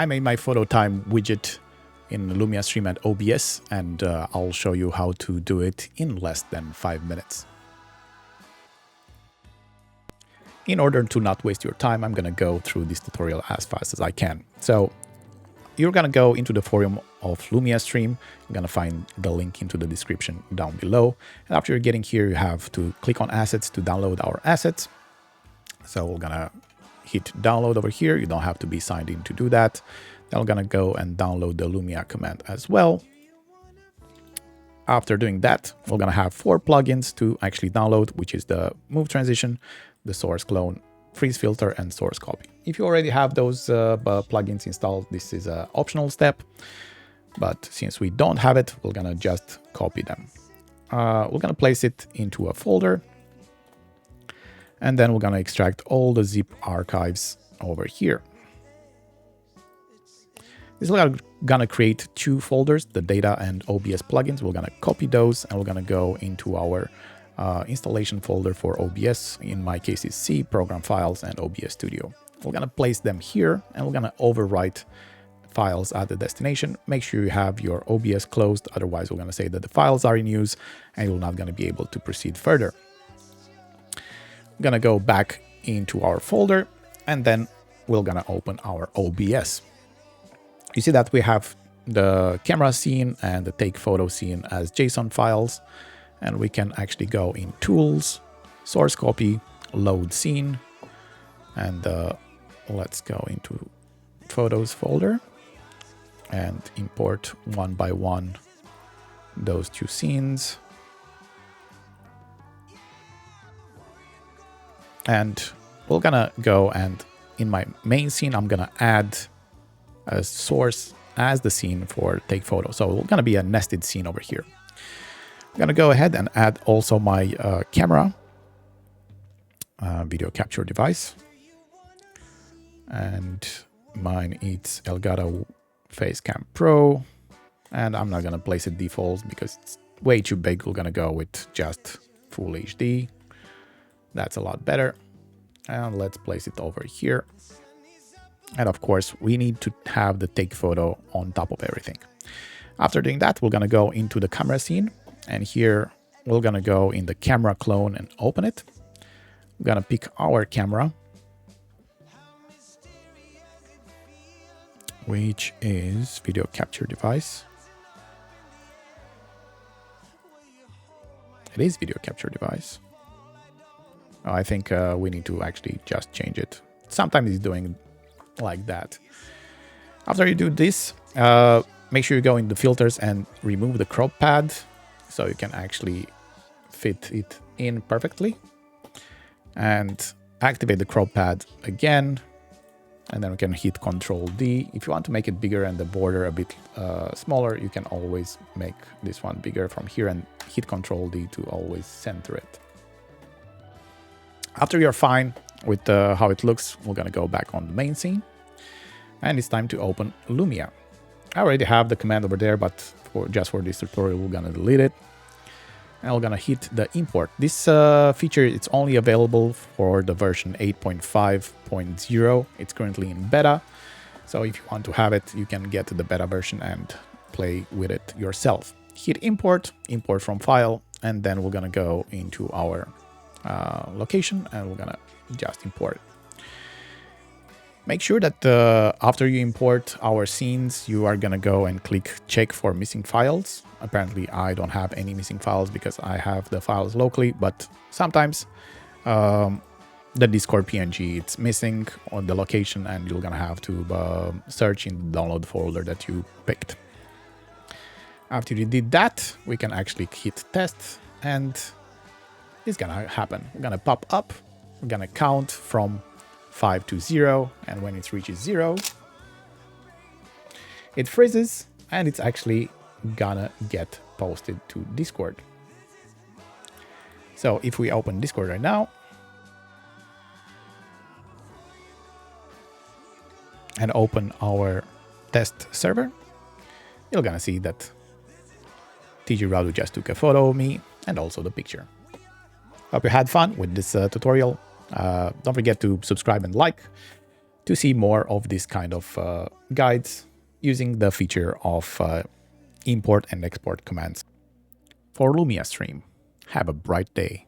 I made my photo time widget in Lumia Stream and OBS, and I'll show you how to do it in less than 5 minutes. In order to not waste your time, I'm going to go through this tutorial as fast as I can. So you're going to go into the forum of Lumia Stream. You're going to find the link into the description down below. And after you're getting here, you have to click on assets to download our assets. So we're going to hit download over here. You don't have to be signed in to do that. Then we're going to go and download the Lumia command as well. After doing that, we're going to have 4 plugins to actually download, which is the Move Transition, the Source Clone, Freeze Filter, and Source Copy. If you already have those plugins installed, this is an optional step. But since we don't have it, we're going to just copy them. We're going to place it into a folder. And then we're going to extract all the zip archives over here. This is going to create 2 folders, the data and OBS plugins. We're going to copy those and we're going to go into our installation folder for OBS. In my case, it's C, Program Files, and OBS Studio. We're going to place them here and we're going to overwrite files at the destination. Make sure you have your OBS closed. Otherwise, we're going to say that the files are in use and you're not going to be able to proceed further. We're going to go back into our folder and then we're going to open our OBS. You see that we have the camera scene and the take photo scene as JSON files. And we can actually go in Tools, Source Copy, Load Scene, and let's go into Photos folder and import one by one those 2 scenes. And we're gonna go and in my main scene, I'm gonna add a source as the scene for take photo. So it's gonna be a nested scene over here. I'm going to go ahead and add also my camera video capture device. And mine is Elgato Facecam Pro. And I'm not going to place it default because it's way too big. We're going to go with just Full HD. That's a lot better. And let's place it over here. And of course, we need to have the take photo on top of everything. After doing that, we're going to go into the camera scene. And here we're going to go in the camera clone and open it. We're going to pick our camera, which is video capture device. It is video capture device. I think we need to actually just change it. Sometimes it's doing like that. After you do this, make sure you go in the filters and remove the crop pad, so you can actually fit it in perfectly. And activate the crop pad again. And then we can hit Ctrl D. If you want to make it bigger and the border a bit smaller, you can always make this one bigger from here and hit Ctrl D to always center it. After you're fine with how it looks, we're going to go back on the main scene. And it's time to open Lumia. I already have the command over there, but just for this tutorial, we're going to delete it. And we're going to hit the import. This feature, it's only available for the version 8.5.0. It's currently in beta. So if you want to have it, you can get the beta version and play with it yourself. Hit import, import from file, and then we're going to go into our location and we're going to just import it. Make sure that after you import our scenes, you are going to go and click check for missing files. Apparently, I don't have any missing files because I have the files locally, but sometimes the Discord PNG, it's missing on the location and you're going to have to search in the download folder that you picked. After you did that, we can actually hit test and it's going to happen. We're going to pop up. We're going to count from 5 to 0, and when it reaches 0, it freezes and it's actually gonna get posted to Discord. So if we open Discord right now and open our test server, you're gonna see that TGRadu just took a photo of me and also the picture. Hope you had fun with this tutorial. Don't forget to subscribe and like. to see more of this kind of guides using the feature of import and export commands. For Lumia Stream, have a bright day.